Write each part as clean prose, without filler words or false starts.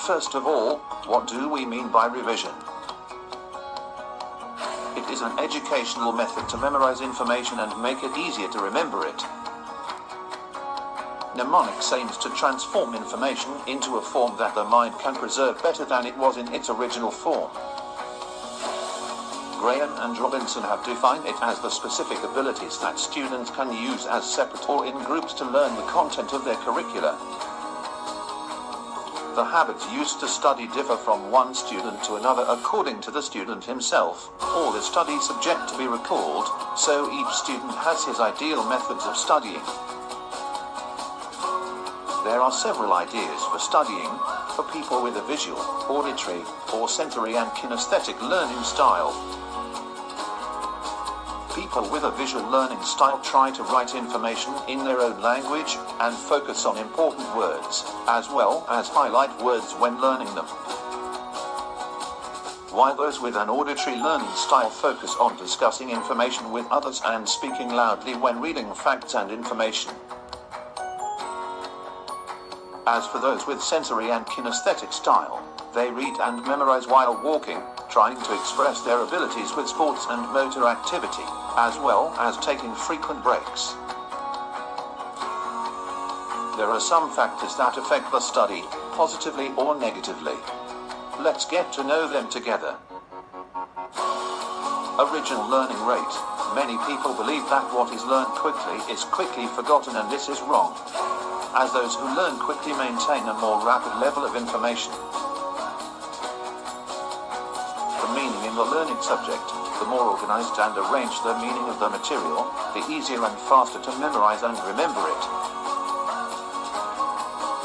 First of all, what do we mean by revision? It is an educational method to memorize information and make it easier to remember it. Mnemonics aims to transform information into a form that the mind can preserve better than it was in its original form. Graham and Robinson have defined it as the specific abilities that students can use as separate or in groups to learn the content of their curricula. The habits used to study differ from one student to another according to the student himself, or the study subject to be recalled, so each student has his ideal methods of studying. There are several ideas for studying, for people with a visual, auditory, or sensory and kinesthetic learning style. People with a visual learning style try to write information in their own language and focus on important words, as well as highlight words when learning them. While those with an auditory learning style focus on discussing information with others and speaking loudly when reading facts and information. As for those with sensory and kinesthetic style, they read and memorize while walking, trying to express their abilities with sports and motor activity, as well as taking frequent breaks. There are some factors that affect the study, positively or negatively. Let's get to know them together. Original learning rate. Many people believe that what is learned quickly is quickly forgotten, and this is wrong, as those who learn quickly maintain a more rapid level of information. The meaning in the learning subject. The more organized and arranged the meaning of the material, the easier and faster to memorize and remember it.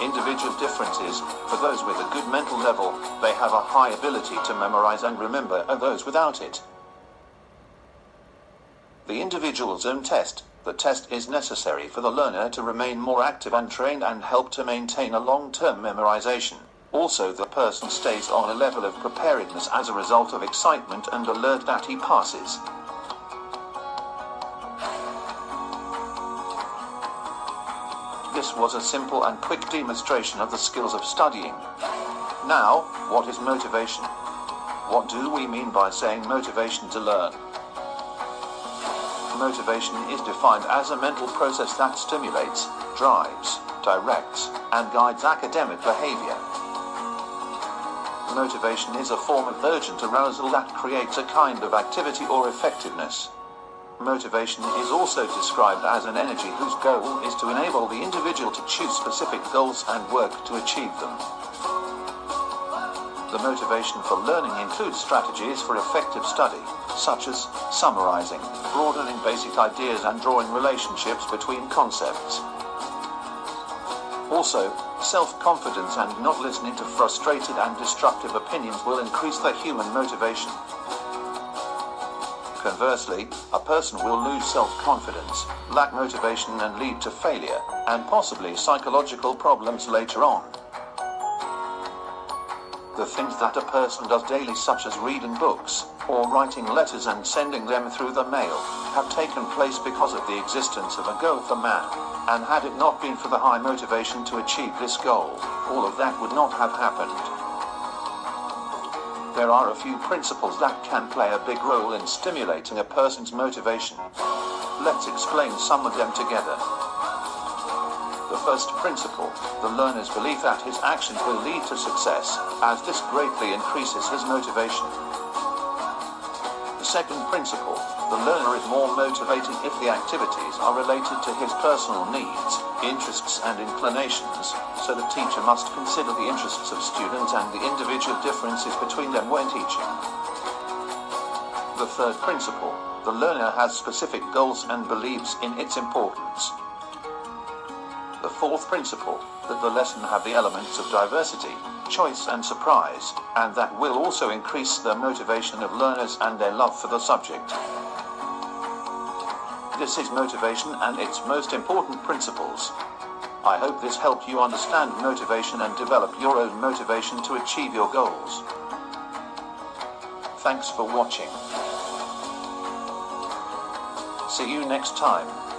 Individual differences. For those with a good mental level, they have a high ability to memorize and remember, and those without it. The individual's own test. The test is necessary for the learner to remain more active and trained and help to maintain a long-term memorization. Also, the person stays on a level of preparedness as a result of excitement and alert that he passes. This was a simple and quick demonstration of the skills of studying. Now, what is motivation? What do we mean by saying motivation to learn? Motivation is defined as a mental process that stimulates, drives, directs, and guides academic behavior. Motivation is a form of urgent arousal that creates a kind of activity or effectiveness. Motivation is also described as an energy whose goal is to enable the individual to choose specific goals and work to achieve them. The motivation for learning includes strategies for effective study, such as summarizing, broadening basic ideas, and drawing relationships between concepts. Also, self-confidence and not listening to frustrated and destructive opinions will increase the human motivation. Conversely, a person will lose self-confidence, lack motivation, and lead to failure, and possibly psychological problems later on. The things that a person does daily, such as reading books, or writing letters and sending them through the mail, have taken place because of the existence of a goal for man, and had it not been for the high motivation to achieve this goal, all of that would not have happened. There are a few principles that can play a big role in stimulating a person's motivation. Let's explain some of them together. The first principle, the learner's belief that his actions will lead to success, as this greatly increases his motivation. The second principle, the learner is more motivated if the activities are related to his personal needs, interests, and inclinations, so the teacher must consider the interests of students and the individual differences between them when teaching. The third principle, the learner has specific goals and believes in its importance. The fourth principle, that the lesson have the elements of diversity, choice, and surprise, and that will also increase the motivation of learners and their love for the subject. This is motivation and its most important principles. I hope this helped you understand motivation and develop your own motivation to achieve your goals. Thanks for watching. See you next time.